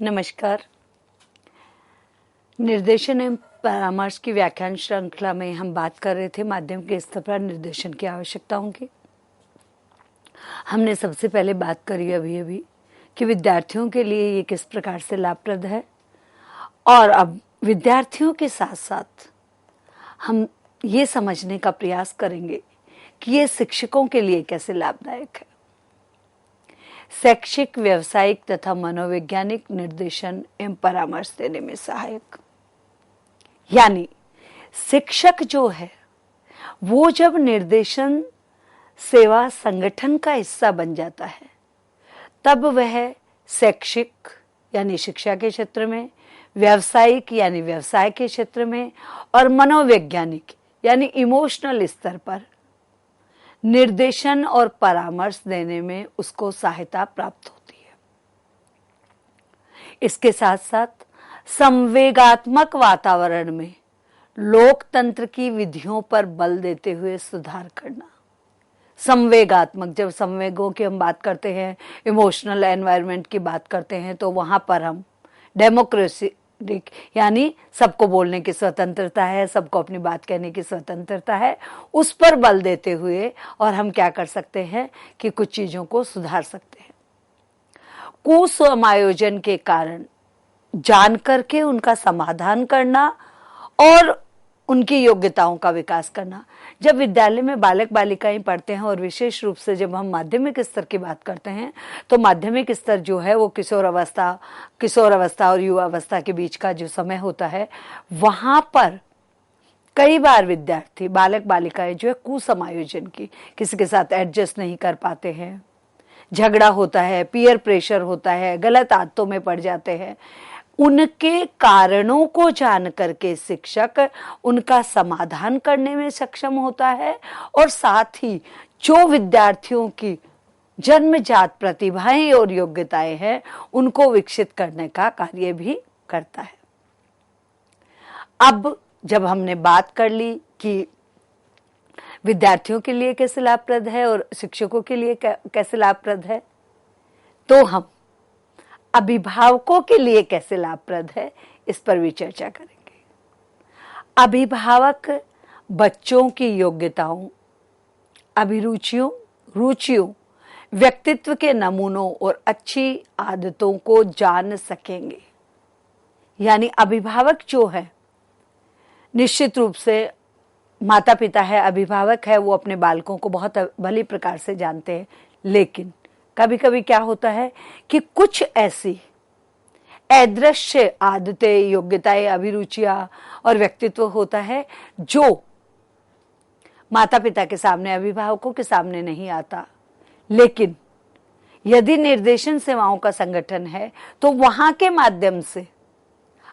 नमस्कार। निर्देशन एवं परामर्श की व्याख्यान श्रृंखला में हम बात कर रहे थे माध्यम के स्तर पर निर्देशन की आवश्यकताओं की। हमने सबसे पहले बात करी अभी कि विद्यार्थियों के लिए ये किस प्रकार से लाभप्रद है, और अब विद्यार्थियों के साथ साथ हम ये समझने का प्रयास करेंगे कि ये शिक्षकों के लिए कैसे लाभदायक है। शैक्षिक, व्यावसायिक तथा मनोवैज्ञानिक निर्देशन एवं परामर्श देने में सहायक। यानी शिक्षक जो है वो जब निर्देशन सेवा संगठन का हिस्सा बन जाता है तब वह शैक्षिक यानी शिक्षा के क्षेत्र में, व्यावसायिक यानी व्यवसाय के क्षेत्र में, और मनोवैज्ञानिक यानी इमोशनल स्तर पर निर्देशन और परामर्श देने में उसको सहायता प्राप्त होती है। इसके साथ साथ संवेगात्मक वातावरण में लोकतंत्र की विधियों पर बल देते हुए सुधार करना। संवेगात्मक, जब संवेगों की हम बात करते हैं, इमोशनल एनवायरनमेंट की बात करते हैं, तो वहां पर हम डेमोक्रेसी यानी सबको बोलने की स्वतंत्रता है, सबको अपनी बात कहने की स्वतंत्रता है, उस पर बल देते हुए और हम क्या कर सकते हैं कि कुछ चीजों को सुधार सकते हैं। कुसमायोजन के कारण जान करके उनका समाधान करना और उनकी योग्यताओं का विकास करना। जब विद्यालय में बालक बालिकाएं पढ़ते हैं, और विशेष रूप से जब हम माध्यमिक स्तर की बात करते हैं, तो माध्यमिक स्तर जो है वो किशोर अवस्था और युवा अवस्था के बीच का जो समय होता है, वहां पर कई बार विद्यार्थी बालक बालिकाएं जो है कुसमायोजन की, किसी के साथ एडजस्ट नहीं कर पाते हैं, झगड़ा होता है, पीयर प्रेशर होता है, गलत आदतों में पड़ जाते हैं। उनके कारणों को जान करके शिक्षक उनका समाधान करने में सक्षम होता है, और साथ ही जो विद्यार्थियों की जन्मजात प्रतिभाएं और योग्यताएं हैं उनको विकसित करने का कार्य भी करता है। अब जब हमने बात कर ली कि विद्यार्थियों के लिए कैसे लाभप्रद है और शिक्षकों के लिए कैसे लाभप्रद है, तो हम अभिभावकों के लिए कैसे लाभप्रद है इस पर भी चर्चा करेंगे। अभिभावक बच्चों की योग्यताओं, अभिरुचियों, रुचियों, व्यक्तित्व के नमूनों और अच्छी आदतों को जान सकेंगे। यानी अभिभावक जो है, निश्चित रूप से माता पिता है, अभिभावक है, वो अपने बालकों को बहुत भली प्रकार से जानते हैं, लेकिन कभी कभी क्या होता है कि कुछ ऐसी अदृश्य आदतें, योग्यताएं, अभिरुचियां और व्यक्तित्व होता है जो माता पिता के सामने, अभिभावकों के सामने नहीं आता। लेकिन यदि निर्देशन सेवाओं का संगठन है तो वहां के माध्यम से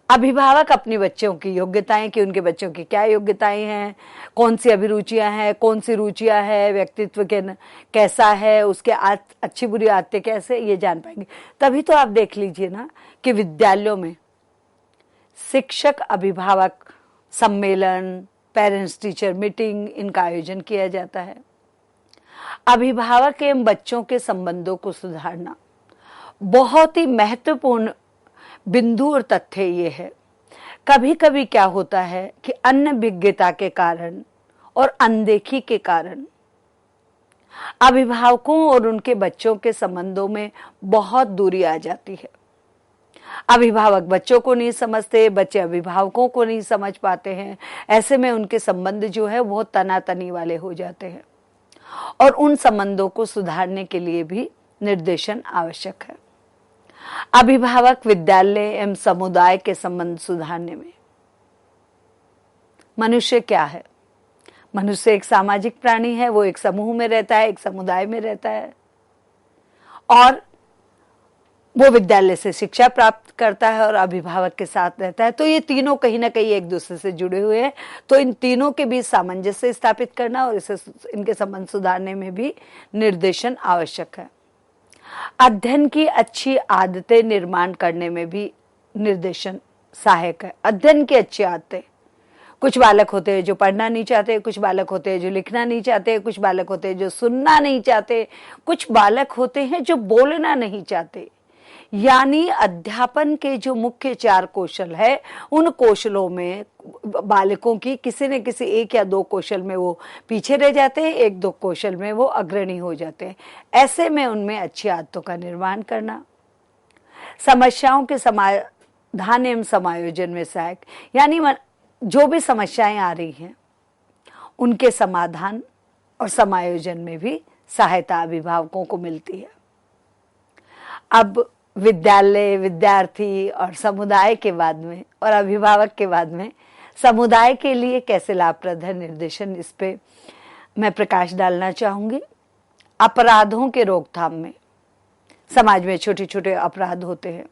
अभिभावक अपने बच्चों की योग्यताएं, कि उनके बच्चों की क्या योग्यताएं हैं, कौन सी अभिरुचियां हैं, कौन सी रुचियां हैं, व्यक्तित्व के कैसा है, उसके अच्छी बुरी आदतें कैसे, ये जान पाएंगे। तभी तो आप देख लीजिए ना कि विद्यालयों में शिक्षक अभिभावक सम्मेलन, पेरेंट्स टीचर मीटिंग, इनका आयोजन किया जाता है। अभिभावक एवं बच्चों के संबंधों को सुधारना बहुत ही महत्वपूर्ण बिंदु और तथ्य ये है। कभी कभी क्या होता है कि अनभिज्ञता के कारण और अनदेखी के कारण अभिभावकों और उनके बच्चों के संबंधों में बहुत दूरी आ जाती है। अभिभावक बच्चों को नहीं समझते, बच्चे अभिभावकों को नहीं समझ पाते हैं। ऐसे में उनके संबंध जो है बहुत तनातनी वाले हो जाते हैं, और उन संबंधों को सुधारने के लिए भी निर्देशन आवश्यक है। अभिभावक विद्यालय एवं समुदाय के संबंध सुधारने में। मनुष्य क्या है? मनुष्य एक सामाजिक प्राणी है, वो एक समूह में रहता है, एक समुदाय में रहता है, और वो विद्यालय से शिक्षा प्राप्त करता है और अभिभावक के साथ रहता है। तो ये तीनों कहीं ना कहीं एक दूसरे से जुड़े हुए हैं। तो इन तीनों के बीच सामंजस्य स्थापित करना और इनके संबंध सुधारने में भी निर्देशन आवश्यक है। अध्ययन की अच्छी आदतें निर्माण करने में भी निर्देशन सहायक है। अध्ययन की अच्छी आदतें, कुछ बालक होते हैं जो पढ़ना नहीं चाहते, कुछ बालक होते हैं जो लिखना नहीं चाहते, कुछ बालक होते हैं जो सुनना नहीं चाहते, कुछ बालक होते हैं जो बोलना नहीं चाहते। यानी अध्यापन के जो मुख्य 4 कौशल है, उन कौशलों में बालकों की किसी न किसी 1 या 2 कौशल में वो पीछे रह जाते हैं, 1-2 कौशल में वो अग्रणी हो जाते हैं। ऐसे में उनमें अच्छी आदतों का निर्माण करना, समस्याओं के समाधान एवं समायोजन में सहायक, यानी जो भी समस्याएं आ रही हैं उनके समाधान और समायोजन में भी सहायता अभिभावकों को मिलती है। अब विद्यालय, विद्यार्थी और समुदाय के बाद में और अभिभावक के बाद में समुदाय के लिए कैसे लाभप्रद है निर्देशन, इस पे मैं प्रकाश डालना चाहूंगी। अपराधों के रोकथाम में, समाज में छोटे छोटे अपराध होते हैं,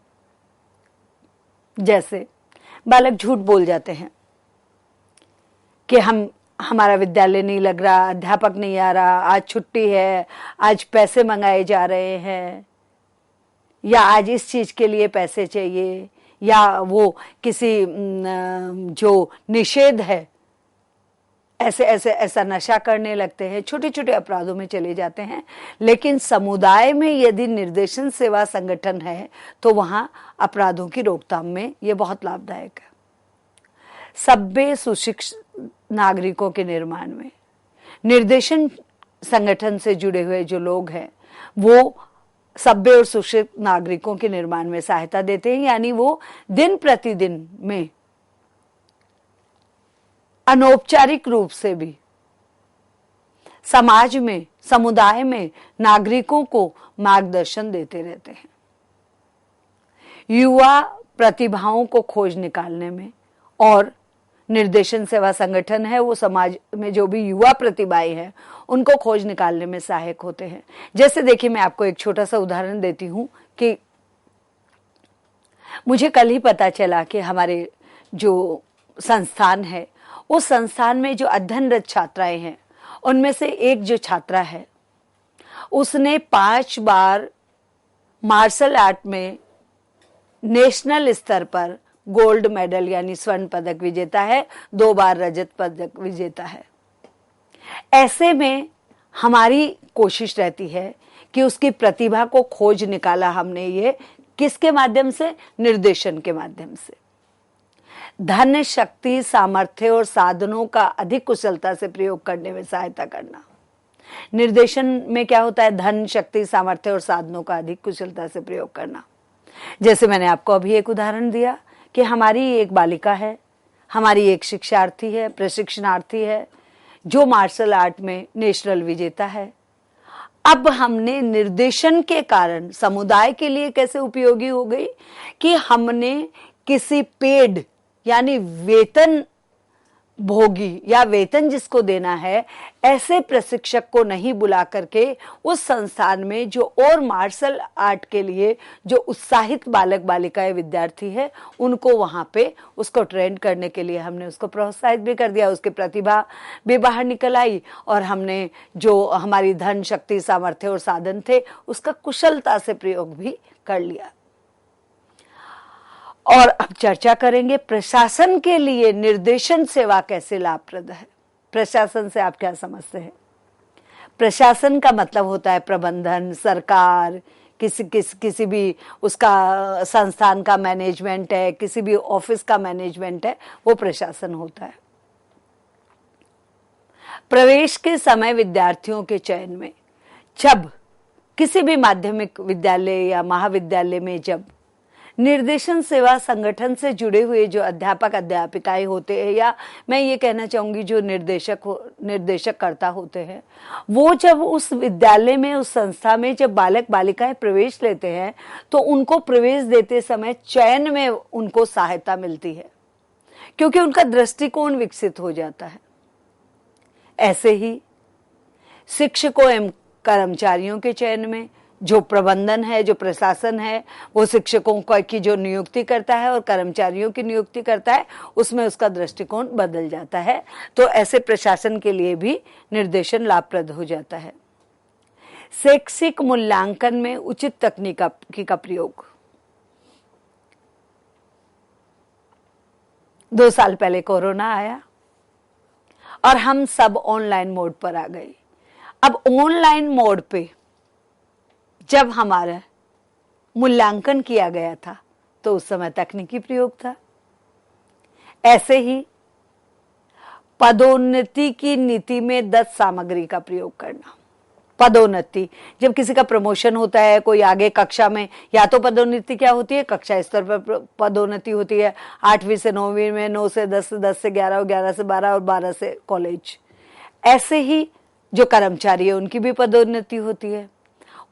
जैसे बालक झूठ बोल जाते हैं कि हमारा विद्यालय नहीं लग रहा, अध्यापक नहीं आ रहा, आज छुट्टी है, आज पैसे मंगाए जा रहे हैं, या आज इस चीज के लिए पैसे चाहिए, या वो किसी जो निषेध है ऐसा नशा करने लगते हैं, छोटे छोटे अपराधों में चले जाते हैं। लेकिन समुदाय में यदि निर्देशन सेवा संगठन है तो वहां अपराधों की रोकथाम में ये बहुत लाभदायक है। सभ्य सुशिक्षित नागरिकों के निर्माण में निर्देशन संगठन से जुड़े हुए जो लोग हैं वो सभ्य और सुशिक्षित नागरिकों के निर्माण में सहायता देते हैं, यानी वो दिन प्रतिदिन में अनौपचारिक रूप से भी समाज में, समुदाय में नागरिकों को मार्गदर्शन देते रहते हैं। युवा प्रतिभाओं को खोज निकालने में, और निर्देशन सेवा संगठन है वो समाज में जो भी युवा प्रतिभाएं हैं उनको खोज निकालने में सहायक होते हैं। जैसे देखिए, मैं आपको एक छोटा सा उदाहरण देती हूं कि मुझे कल ही पता चला कि हमारे जो संस्थान है उस संस्थान में जो अध्ययनरत छात्राएं हैं उनमें से एक जो छात्रा है उसने 5 बार मार्शल आर्ट में नेशनल स्तर पर गोल्ड मेडल यानी स्वर्ण पदक विजेता है, 2 बार रजत पदक विजेता है। ऐसे में हमारी कोशिश रहती है कि उसकी प्रतिभा को खोज निकाला हमने, ये किसके माध्यम से? निर्देशन के माध्यम से। धन, शक्ति, सामर्थ्य और साधनों का अधिक कुशलता से प्रयोग करने में सहायता करना। निर्देशन में क्या होता है? धन, शक्ति, सामर्थ्य और साधनों का अधिक कुशलता से प्रयोग करना। जैसे मैंने आपको अभी एक उदाहरण दिया कि हमारी एक बालिका है, हमारी एक शिक्षार्थी है, प्रशिक्षणार्थी है जो मार्शल आर्ट में नेशनल विजेता है। अब हमने निर्देशन के कारण समुदाय के लिए कैसे उपयोगी हो गई कि हमने किसी पेड यानी वेतन भोगी या वेतन जिसको देना है ऐसे प्रशिक्षक को नहीं बुला करके उस संस्थान में जो और मार्शल आर्ट के लिए जो उत्साहित बालक बालिकाएं विद्यार्थी है उनको वहां पे उसको ट्रेन करने के लिए हमने उसको प्रोत्साहित भी कर दिया, उसकी प्रतिभा भी बाहर निकल आई और हमने जो हमारी धन, शक्ति, सामर्थ्य और साधन थे उसका कुशलता से प्रयोग भी कर लिया। और अब चर्चा करेंगे प्रशासन के लिए निर्देशन सेवा कैसे लाभप्रद है। प्रशासन से आप क्या समझते हैं? प्रशासन का मतलब होता है प्रबंधन, सरकार, किसी भी उसका संस्थान का मैनेजमेंट है, किसी भी ऑफिस का मैनेजमेंट है, वो प्रशासन होता है। प्रवेश के समय विद्यार्थियों के चयन में, जब किसी भी माध्यमिक विद्यालय या महाविद्यालय में जब निर्देशन सेवा संगठन से जुड़े हुए जो अध्यापक अध्यापिकाएं होते हैं या मैं ये कहना चाहूंगी जो निर्देशककर्ता होते हैं, वो जब उस विद्यालय में, उस संस्था में जब बालक बालिकाएं प्रवेश लेते हैं तो उनको प्रवेश देते समय चयन में उनको सहायता मिलती है क्योंकि उनका दृष्टिकोण विकसित हो जाता है। ऐसे ही शिक्षकों एवं कर्मचारियों के चयन में जो प्रबंधन है, जो प्रशासन है, वो शिक्षकों की जो नियुक्ति करता है और कर्मचारियों की नियुक्ति करता है, उसमें उसका दृष्टिकोण बदल जाता है। तो ऐसे प्रशासन के लिए भी निर्देशन लाभप्रद हो जाता है। शैक्षिक मूल्यांकन में उचित तकनीक का प्रयोग। 2 साल पहले कोरोना आया और हम सब ऑनलाइन मोड पर आ गए। अब ऑनलाइन मोड पे जब हमारा मूल्यांकन किया गया था तो उस समय तकनीकी प्रयोग था। ऐसे ही पदोन्नति की नीति में 10 सामग्री का प्रयोग करना। पदोन्नति, जब किसी का प्रमोशन होता है, कोई आगे कक्षा में, या तो पदोन्नति क्या होती है, कक्षा स्तर पर पदोन्नति होती है, 8वीं से 9वीं में, 9 से 10, 10 से 11, 11 से 12 और 12 से कॉलेज। ऐसे ही जो कर्मचारी है उनकी भी पदोन्नति होती है।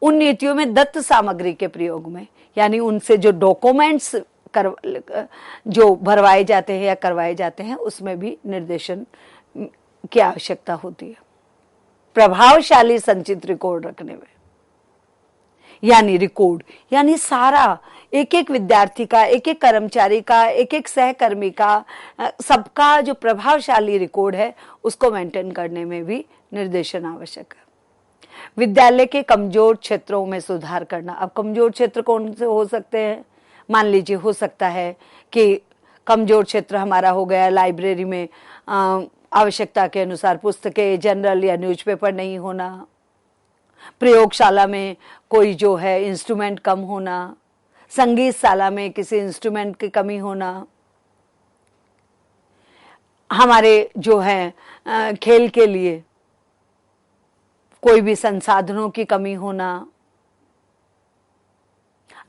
उन नीतियों में दत्त सामग्री के प्रयोग में, यानी उनसे जो डॉक्यूमेंट्स जो भरवाए जाते हैं या करवाए जाते हैं, उसमें भी निर्देशन की आवश्यकता होती है। प्रभावशाली संचित रिकॉर्ड रखने में, यानी रिकॉर्ड यानी सारा, एक एक विद्यार्थी का, एक एक कर्मचारी का, एक एक सहकर्मी का, सबका जो प्रभावशाली रिकॉर्ड है उसको मेंटेन करने में भी निर्देशन आवश्यक है। विद्यालय के कमजोर क्षेत्रों में सुधार करना। अब कमजोर क्षेत्र कौन से हो सकते हैं? मान लीजिए हो सकता है कि कमजोर क्षेत्र हमारा हो गया लाइब्रेरी में आवश्यकता के अनुसार पुस्तकें, जनरल या न्यूज़पेपर नहीं होना, प्रयोगशाला में कोई जो है इंस्ट्रूमेंट कम होना, संगीत शाला में किसी इंस्ट्रूमेंट की कमी होना, हमारे जो है खेल के लिए कोई भी संसाधनों की कमी होना,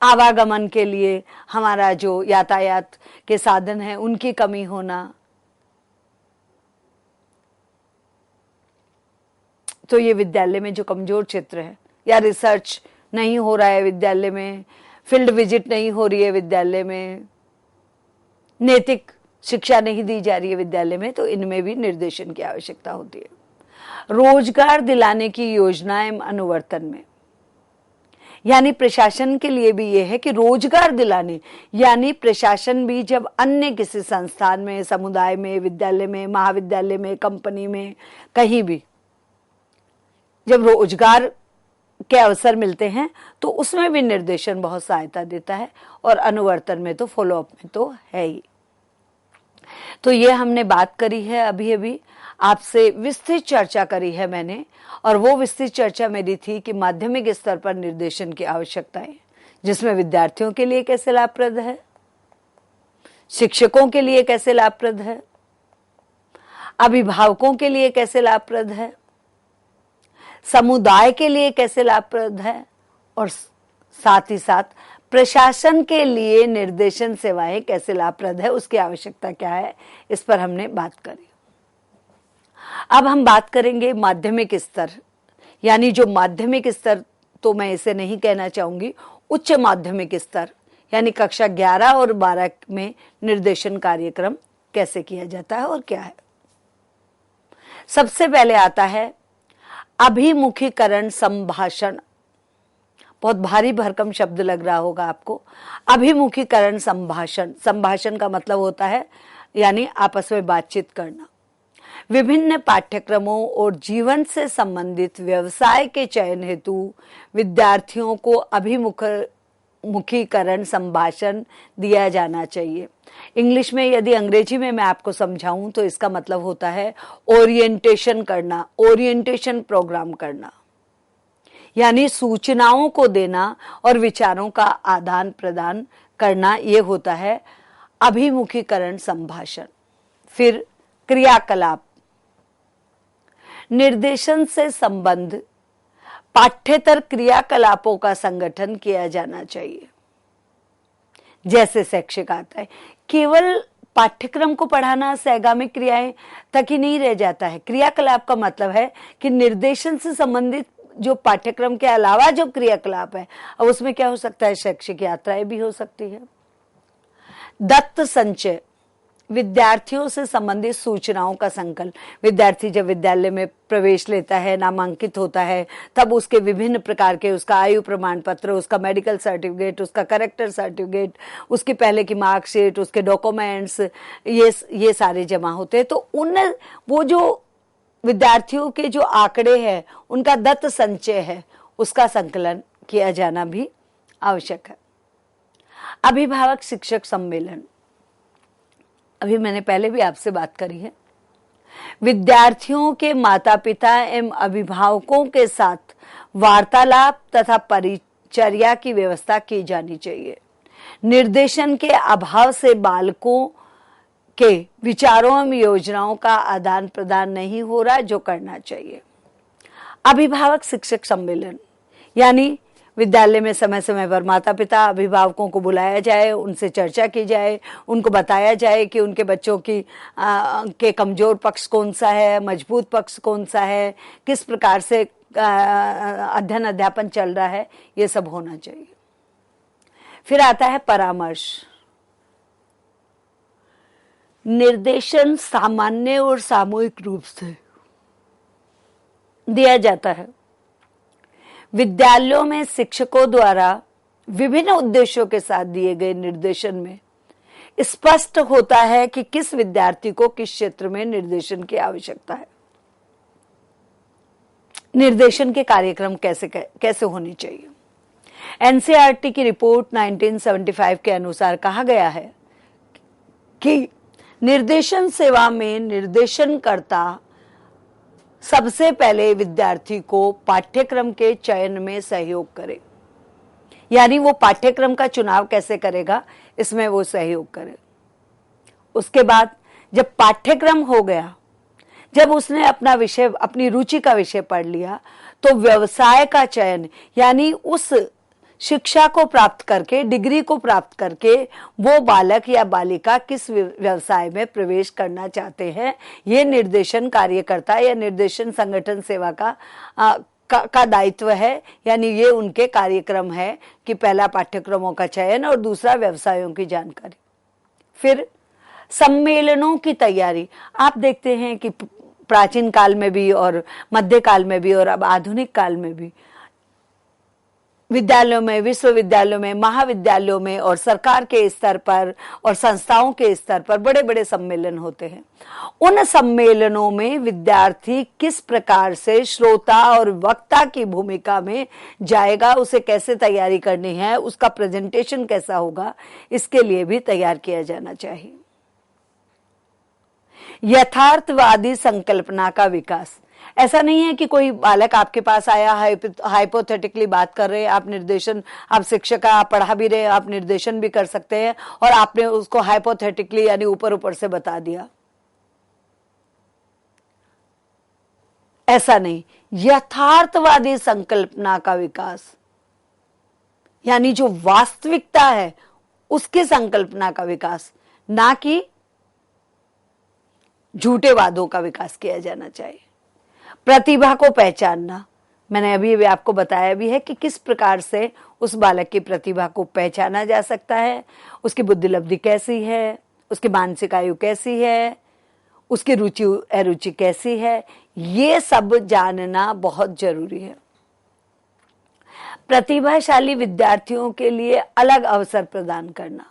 आवागमन के लिए हमारा जो यातायात के साधन है उनकी कमी होना। तो ये विद्यालय में जो कमजोर क्षेत्र है, या रिसर्च नहीं हो रहा है विद्यालय में, फील्ड विजिट नहीं हो रही है विद्यालय में, नैतिक शिक्षा नहीं दी जा रही है विद्यालय में, तो इनमें भी निर्देशन की आवश्यकता होती है। रोजगार दिलाने की योजनाएं अनुवर्तन में, यानी प्रशासन के लिए भी यह है कि रोजगार दिलाने, यानी प्रशासन भी जब अन्य किसी संस्थान में, समुदाय में, विद्यालय में, महाविद्यालय में, कंपनी में, कहीं भी जब रोजगार के अवसर मिलते हैं तो उसमें भी निर्देशन बहुत सहायता देता है, और अनुवर्तन में तो, फॉलोअप में तो है ही। तो ये हमने बात करी है, अभी अभी आपसे विस्तृत चर्चा करी है मैंने, और वो विस्तृत चर्चा मेरी थी कि माध्यमिक स्तर पर निर्देशन की आवश्यकताएं, जिसमें विद्यार्थियों के लिए कैसे लाभप्रद है, शिक्षकों के लिए कैसे लाभप्रद है, अभिभावकों के लिए कैसे लाभप्रद है, समुदाय के लिए कैसे लाभप्रद है, और साथ ही साथ प्रशासन के लिए निर्देशन सेवाएं कैसे लाभप्रद है, उसकी आवश्यकता क्या है, इस पर हमने बात करी। अब हम बात करेंगे माध्यमिक स्तर, यानी जो माध्यमिक स्तर, तो मैं इसे नहीं कहना चाहूंगी, उच्च माध्यमिक स्तर, यानी कक्षा 11 और 12 में निर्देशन कार्यक्रम कैसे किया जाता है और क्या है। सबसे पहले आता है अभिमुखीकरण संभाषण। बहुत भारी भरकम शब्द लग रहा होगा आपको। अभिमुखीकरण संभाषण, संभाषण का मतलब होता है यानी आपस में बातचीत करना। विभिन्न पाठ्यक्रमों और जीवन से संबंधित व्यवसाय के चयन हेतु विद्यार्थियों को अभिमुखीकरण संभाषण दिया जाना चाहिए। इंग्लिश में, यदि अंग्रेजी में मैं आपको समझाऊं तो इसका मतलब होता है ओरिएंटेशन करना, ओरिएंटेशन प्रोग्राम करना, यानी सूचनाओं को देना और विचारों का आदान प्रदान करना, ये होता है अभिमुखीकरण संभाषण। फिर क्रियाकलाप, निर्देशन से संबंध पाठ्येतर क्रियाकलापों का संगठन किया जाना चाहिए। जैसे शैक्षिक आता है, केवल पाठ्यक्रम को पढ़ाना, सहगामी क्रियाएं तक ही नहीं रह जाता है। क्रियाकलाप का मतलब है कि निर्देशन से संबंधित जो पाठ्यक्रम के अलावा जो क्रियाकलाप है, अब उसमें क्या हो सकता है, शैक्षिक यात्राएं भी हो सकती है। दत्त संचय, विद्यार्थियों से संबंधित सूचनाओं का संकलन। विद्यार्थी जब विद्यालय में प्रवेश लेता है, नामांकित होता है, तब उसके विभिन्न प्रकार के, उसका आयु प्रमाण पत्र, उसका मेडिकल सर्टिफिकेट, उसका कैरेक्टर सर्टिफिकेट, उसकी पहले की मार्कशीट, उसके डॉक्यूमेंट्स, ये सारे जमा होते हैं। तो वो जो विद्यार्थियों के जो आंकड़े हैं, उनका दत्त संचय है, उसका संकलन किया जाना भी आवश्यक है। अभिभावक शिक्षक सम्मेलन, अभी मैंने पहले भी आपसे बात करी है। विद्यार्थियों के माता पिता एवं अभिभावकों के साथ वार्तालाप तथा चर्या की व्यवस्था की जानी चाहिए। निर्देशन के अभाव से बालकों के विचारों एवं योजनाओं का आदान प्रदान नहीं हो रहा जो करना चाहिए। अभिभावक शिक्षक सम्मेलन, यानी विद्यालय में समय समय पर माता पिता अभिभावकों को बुलाया जाए, उनसे चर्चा की जाए, उनको बताया जाए कि उनके बच्चों की के कमजोर पक्ष कौन सा है, मजबूत पक्ष कौन सा है, किस प्रकार से अध्ययन अध्यापन चल रहा है, ये सब होना चाहिए। फिर आता है परामर्श। निर्देशन सामान्य और सामूहिक रूप से दिया जाता है। विद्यालयों में शिक्षकों द्वारा विभिन्न उद्देश्यों के साथ दिए गए निर्देशन में स्पष्ट होता है कि किस विद्यार्थी को किस क्षेत्र में निर्देशन की आवश्यकता है। निर्देशन के कार्यक्रम कैसे होने चाहिए। एनसीईआरटी की रिपोर्ट 1975 के अनुसार कहा गया है कि निर्देशन सेवा में निर्देशनकर्ता सबसे पहले विद्यार्थी को पाठ्यक्रम के चयन में सहयोग करे, यानी वो पाठ्यक्रम का चुनाव कैसे करेगा इसमें वो सहयोग करे। उसके बाद जब पाठ्यक्रम हो गया, जब उसने अपना विषय, अपनी रुचि का विषय पढ़ लिया, तो व्यवसाय का चयन, यानी उस शिक्षा को प्राप्त करके, डिग्री को प्राप्त करके वो बालक या बालिका किस व्यवसाय में प्रवेश करना चाहते हैं, ये निर्देशन कार्यकर्ता या निर्देशन संगठन सेवा का दायित्व है। यानी ये उनके कार्यक्रम है कि पहला पाठ्यक्रमों का चयन और दूसरा व्यवसायों की जानकारी। फिर सम्मेलनों की तैयारी। आप देखते हैं कि प्राचीन काल में भी और मध्य काल में भी और अब आधुनिक काल में भी विद्यालयों में, विश्वविद्यालयों में, महाविद्यालयों में और सरकार के स्तर पर और संस्थाओं के स्तर पर बड़े बड़े सम्मेलन होते हैं। उन सम्मेलनों में विद्यार्थी किस प्रकार से श्रोता और वक्ता की भूमिका में जाएगा, उसे कैसे तैयारी करनी है, उसका प्रेजेंटेशन कैसा होगा, इसके लिए भी तैयार किया जाना चाहिए। यथार्थवादी संकल्पना का विकास। ऐसा नहीं है कि कोई बालक आपके पास आया, हाइपोथेटिकली बात कर रहे हैं, आप निर्देशन, आप शिक्षक, आप पढ़ा भी रहे, आप निर्देशन भी कर सकते हैं और आपने उसको हाइपोथेटिकली यानी ऊपर ऊपर से बता दिया। ऐसा नहीं। यथार्थवादी संकल्पना का विकास, यानी जो वास्तविकता है उसकी संकल्पना का विकास, ना कि झूठे वादों का विकास किया जाना चाहिए। प्रतिभा को पहचानना, मैंने अभी आपको बताया भी है कि किस प्रकार से उस बालक की प्रतिभा को पहचाना जा सकता है, उसकी बुद्धि लब्धि कैसी है, उसकी मानसिक आयु कैसी है, उसकी रुचि अरुचि कैसी है, ये सब जानना बहुत जरूरी है। प्रतिभाशाली विद्यार्थियों के लिए अलग अवसर प्रदान करना,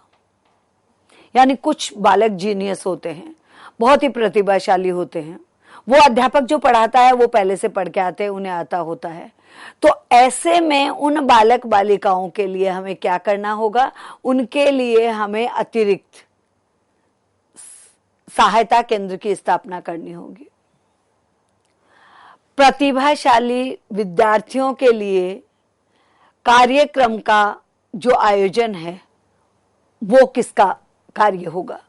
यानी कुछ बालक जीनियस होते हैं, बहुत ही प्रतिभाशाली होते हैं, वो अध्यापक जो पढ़ाता है वो पहले से पढ़ के आते हैं, उन्हें आता होता है। तो ऐसे में उन बालक बालिकाओं के लिए हमें क्या करना होगा, उनके लिए हमें अतिरिक्त सहायता केंद्र की स्थापना करनी होगी। प्रतिभाशाली विद्यार्थियों के लिए कार्यक्रम का जो आयोजन है वो किसका कार्य होगा।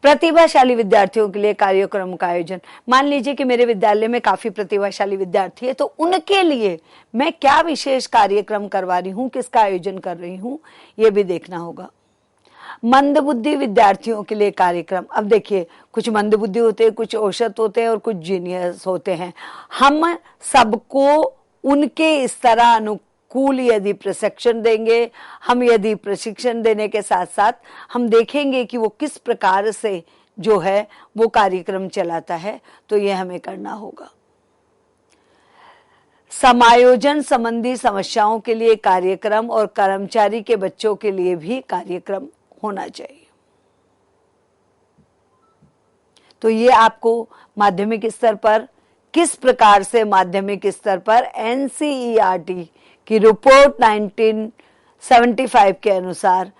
प्रतिभाशाली विद्यार्थियों के लिए कार्यक्रम का आयोजन, मान लीजिए कि मेरे विद्यालय में काफी प्रतिभाशाली विद्यार्थी है, तो उनके लिए मैं क्या विशेष कार्यक्रम करवा रही हूं, किसका आयोजन कर रही हूं, यह भी देखना होगा। मंदबुद्धि विद्यार्थियों के लिए कार्यक्रम, अब देखिए कुछ मंदबुद्धि होते हैं, कुछ औसत होते हैं और कुछ जीनियस होते हैं। हम सबको उनके इस तरह अनुकूल यदि प्रशिक्षण देंगे, हम यदि प्रशिक्षण देने के साथ साथ हम देखेंगे कि वो किस प्रकार से जो है वो कार्यक्रम चलाता है, तो ये हमें करना होगा। समायोजन संबंधी समस्याओं के लिए कार्यक्रम और कर्मचारी के बच्चों के लिए भी कार्यक्रम होना चाहिए। तो ये आपको माध्यमिक स्तर पर किस प्रकार से, माध्यमिक स्तर पर एनसीईआरटी की रिपोर्ट 1975 के अनुसार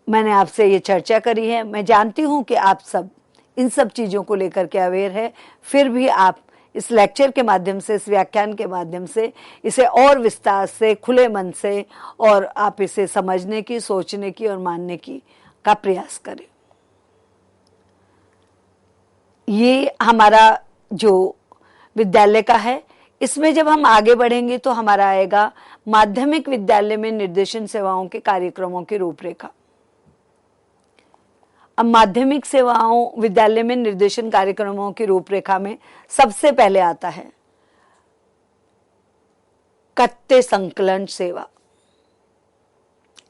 मैंने आपसे ये चर्चा करी है। मैं जानती हूं कि आप सब इन सब चीजों को लेकर के अवेयर है, फिर भी आप इस लेक्चर के माध्यम से, इस व्याख्यान के माध्यम से इसे और विस्तार से, खुले मन से और आप इसे समझने की, सोचने की और मानने की का प्रयास करें। ये हमारा जो विद्यालय का है, इसमें जब हम आगे बढ़ेंगे तो हमारा आएगा माध्यमिक विद्यालय में निर्देशन सेवाओं के कार्यक्रमों की रूपरेखा। अब माध्यमिक सेवाओं विद्यालय में निर्देशन कार्यक्रमों की रूपरेखा में सबसे पहले आता है कत्ते संकलन सेवा।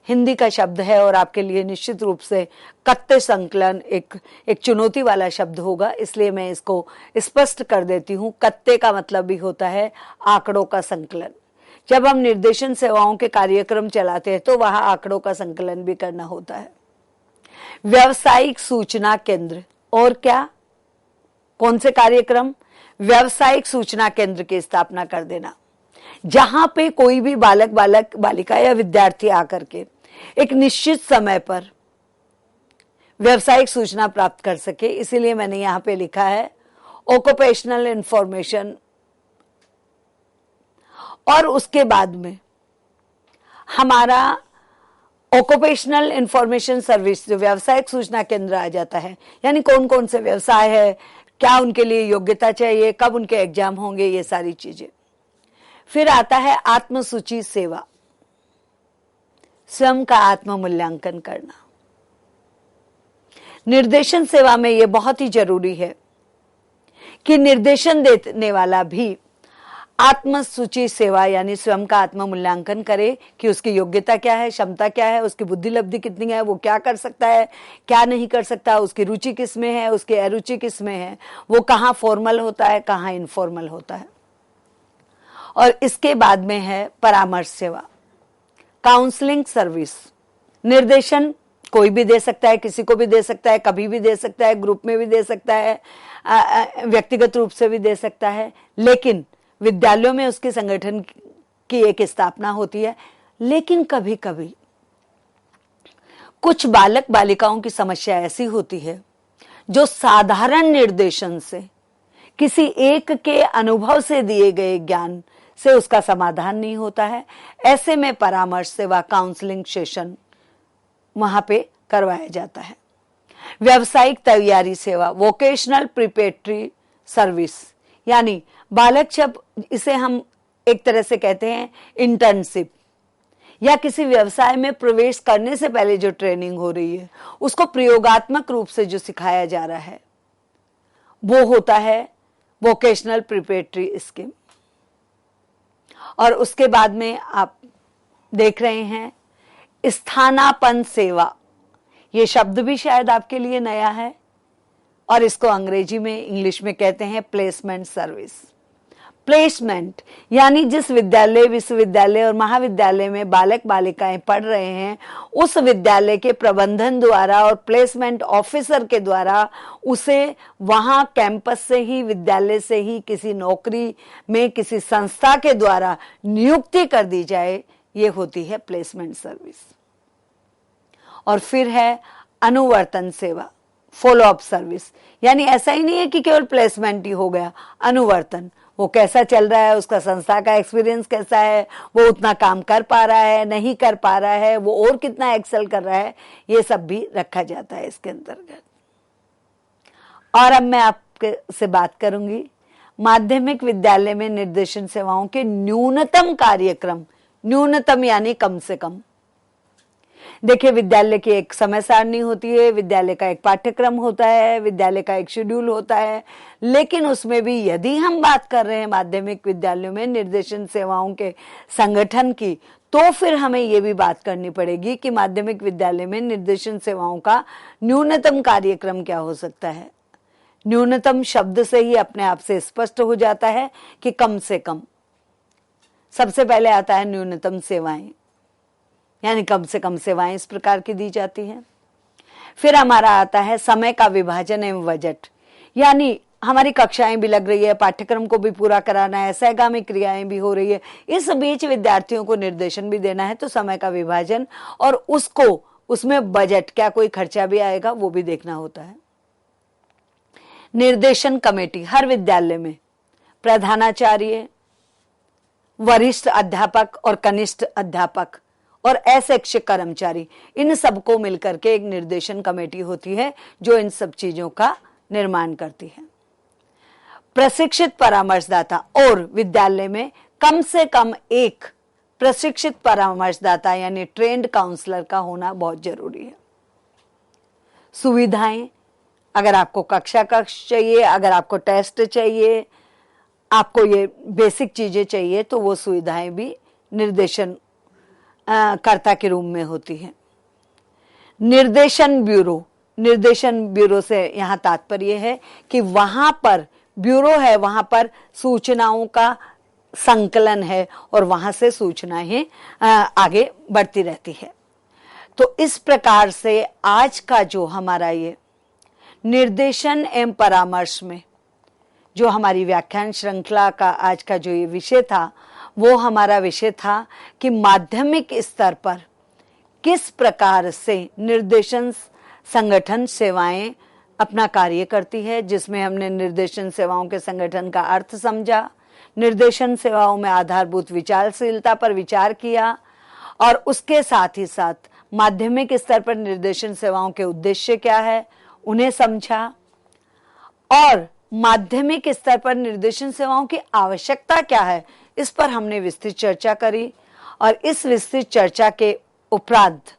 हिंदी का शब्द है और आपके लिए निश्चित रूप से कत्ते संकलन एक चुनौती वाला शब्द होगा, इसलिए मैं इसको स्पष्ट कर देती हूं। कत्ते का मतलब भी होता है आंकड़ों का संकलन। जब हम निर्देशन सेवाओं के कार्यक्रम चलाते हैं तो वहां आंकड़ों का संकलन भी करना होता है। व्यावसायिक सूचना केंद्र और क्या, कौन से कार्यक्रम? व्यावसायिक सूचना केंद्र की स्थापना कर देना, जहां पे कोई भी बालक बालिका या विद्यार्थी आकर के एक निश्चित समय पर व्यावसायिक सूचना प्राप्त कर सके। इसीलिए मैंने यहां पे लिखा है ऑक्युपेशनल इंफॉर्मेशन, और उसके बाद में हमारा ऑक्युपेशनल इंफॉर्मेशन सर्विस, जो व्यावसायिक सूचना केंद्र आ जाता है, यानी कौन कौन से व्यवसाय है, क्या उनके लिए योग्यता चाहिए, कब उनके एग्जाम होंगे, ये सारी चीजें। फिर आता है आत्मसूची सेवा, स्वयं का आत्म मूल्यांकन करना। निर्देशन सेवा में यह बहुत ही जरूरी है कि निर्देशन देने वाला भी आत्मसूची सेवा यानी स्वयं का आत्म मूल्यांकन करे कि उसकी योग्यता क्या है, क्षमता क्या है, उसकी बुद्धि लब्धि कितनी है, वो क्या कर सकता है, क्या नहीं कर सकता, उसकी रुचि किस में है, उसकी अरुचि किस में है, वो कहाँ फॉर्मल होता है, कहाँ इनफॉर्मल होता है। और इसके बाद में है परामर्श सेवा, काउंसलिंग सर्विस। निर्देशन कोई भी दे सकता है, किसी को भी दे सकता है, कभी भी दे सकता है, ग्रुप में भी दे सकता है, व्यक्तिगत रूप से भी दे सकता है, लेकिन विद्यालयों में उसके संगठन की एक स्थापना होती है। लेकिन कभी कभी कुछ बालक बालिकाओं की समस्या ऐसी होती है जो साधारण निर्देशन से, किसी एक के अनुभव से दिए गए ज्ञान से उसका समाधान नहीं होता है। ऐसे में परामर्श सेवा, काउंसलिंग सेशन वहां पे करवाया जाता है। व्यावसायिक तैयारी सेवा, वोकेशनल प्रिपरेटरी सर्विस, यानी बालक जब, इसे हम एक तरह से कहते हैं इंटर्नशिप, या किसी व्यवसाय में प्रवेश करने से पहले जो ट्रेनिंग हो रही है उसको प्रयोगात्मक रूप से जो सिखाया जा रहा है वो होता है वोकेशनल प्रिपरेटरी स्कीम। और उसके बाद में आप देख रहे हैं स्थानापन्न सेवा। ये शब्द भी शायद आपके लिए नया है और इसको अंग्रेजी में, इंग्लिश में कहते हैं प्लेसमेंट सर्विस। प्लेसमेंट यानी जिस विद्यालय, विश्वविद्यालय और महाविद्यालय में बालक बालिकाएं पढ़ रहे हैं उस विद्यालय के प्रबंधन द्वारा और प्लेसमेंट ऑफिसर के द्वारा उसे वहां कैंपस से ही, विद्यालय से ही किसी नौकरी में, किसी संस्था के द्वारा नियुक्ति कर दी जाए, ये होती है प्लेसमेंट सर्विस। और फिर है अनुवर्तन सेवा, फॉलो अप सर्विस, यानी ऐसा ही नहीं है कि केवल प्लेसमेंट ही हो गया, अनुवर्तन, वो कैसा चल रहा है, उसका संस्था का एक्सपीरियंस कैसा है, वो उतना काम कर पा रहा है, नहीं कर पा रहा है, वो और कितना एक्सेल कर रहा है, ये सब भी रखा जाता है इसके अंतर्गत। और अब मैं आपके से बात करूंगी माध्यमिक विद्यालय में निर्देशन सेवाओं के न्यूनतम कार्यक्रम। न्यूनतम यानी कम से कम। देखिए, विद्यालय की एक समय सारणी होती है, विद्यालय का एक पाठ्यक्रम होता है, विद्यालय का एक शेड्यूल होता है, लेकिन उसमें भी यदि हम बात कर रहे हैं माध्यमिक विद्यालयों में निर्देशन सेवाओं के संगठन की, तो फिर हमें ये भी बात करनी पड़ेगी कि माध्यमिक विद्यालय में निर्देशन सेवाओं का न्यूनतम कार्यक्रम क्या हो सकता है। न्यूनतम शब्द से ही अपने आप से स्पष्ट हो जाता है कि कम से कम। सबसे पहले आता है न्यूनतम सेवाएं, यानी कम से कम सेवाएं इस प्रकार की दी जाती हैं। फिर हमारा आता है समय का विभाजन एवं बजट, यानी हमारी कक्षाएं भी लग रही है, पाठ्यक्रम को भी पूरा कराना है, सहगामी क्रियाएं भी हो रही है, इस बीच विद्यार्थियों को निर्देशन भी देना है, तो समय का विभाजन और उसको, उसमें बजट, क्या कोई खर्चा भी आएगा, वो भी देखना होता है। निर्देशन कमेटी हर विद्यालय में प्रधानाचार्य, वरिष्ठ अध्यापक और कनिष्ठ अध्यापक और अशैक्षिक कर्मचारी, इन सबको मिलकर के एक निर्देशन कमेटी होती है जो इन सब चीजों का निर्माण करती है। प्रशिक्षित परामर्शदाता, और विद्यालय में कम से कम एक प्रशिक्षित परामर्शदाता यानी ट्रेंड काउंसलर का होना बहुत जरूरी है। सुविधाएं, अगर आपको कक्षा चाहिए, अगर आपको टेस्ट चाहिए, आपको ये बेसिक चीजें चाहिए, तो वो सुविधाएं भी निर्देशन कर्ता के रूप में होती है। निर्देशन ब्यूरो, निर्देशन ब्यूरो से यहाँ तात्पर्य है कि वहां पर ब्यूरो है, वहां पर सूचनाओं का संकलन है और वहां से सूचनाएं आगे बढ़ती रहती है। तो इस प्रकार से आज का जो हमारा ये निर्देशन एवं परामर्श में जो हमारी व्याख्यान श्रृंखला का आज का जो ये विषय था, वो हमारा विषय था कि माध्यमिक स्तर पर किस प्रकार से निर्देशन संगठन सेवाएं अपना कार्य करती है, जिसमें हमने निर्देशन सेवाओं के संगठन का अर्थ समझा, निर्देशन सेवाओं में आधारभूत विचारशीलता पर विचार किया और उसके साथ ही साथ माध्यमिक स्तर पर निर्देशन सेवाओं के उद्देश्य क्या है उन्हें समझा और माध्यमिक स्तर पर निर्देशन सेवाओं की आवश्यकता क्या है इस पर हमने विस्तृत चर्चा करी। और इस विस्तृत चर्चा के उपरांत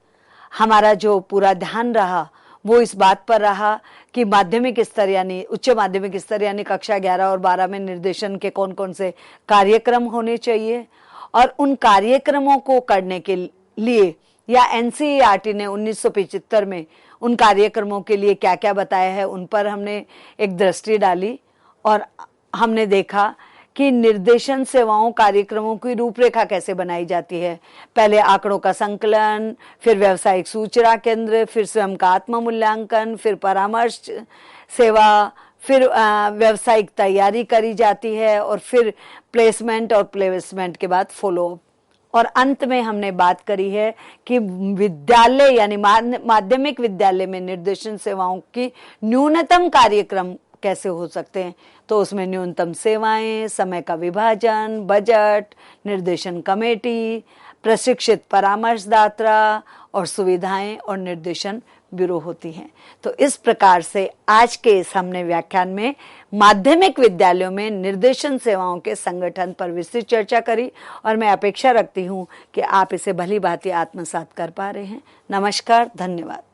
हमारा जो पूरा ध्यान रहा वो इस बात पर रहा कि माध्यमिक स्तर यानी उच्च माध्यमिक स्तर यानी कक्षा 11 और 12 में निर्देशन के कौन कौन से कार्यक्रम होने चाहिए और उन कार्यक्रमों को करने के लिए या एनसीईआरटी ने 1975 में उन कार्यक्रमों के लिए क्या क्या बताया है उन पर हमने एक दृष्टि डाली और हमने देखा कि निर्देशन सेवाओं कार्यक्रमों की रूपरेखा कैसे बनाई जाती है। पहले आंकड़ों का संकलन, फिर व्यावसायिक सूचना केंद्र, फिर स्वयं का आत्म मूल्यांकन, फिर परामर्श सेवा, फिर व्यावसायिक तैयारी करी जाती है और फिर प्लेसमेंट और प्लेसमेंट के बाद फॉलोअप और अंत में हमने बात करी है कि विद्यालय यानी माध्यमिक विद्यालय में निर्देशन सेवाओं की न्यूनतम कार्यक्रम कैसे हो सकते हैं। तो उसमें न्यूनतम सेवाएं, समय का विभाजन, बजट, निर्देशन कमेटी, प्रशिक्षित परामर्शदाता और सुविधाएं और निर्देशन ब्यूरो होती हैं। तो इस प्रकार से आज के इस हमने व्याख्यान में माध्यमिक विद्यालयों में निर्देशन सेवाओं के संगठन पर विस्तृत चर्चा करी और मैं अपेक्षा रखती हूँ कि आप इसे भली भांति आत्मसात कर पा रहे हैं। नमस्कार, धन्यवाद।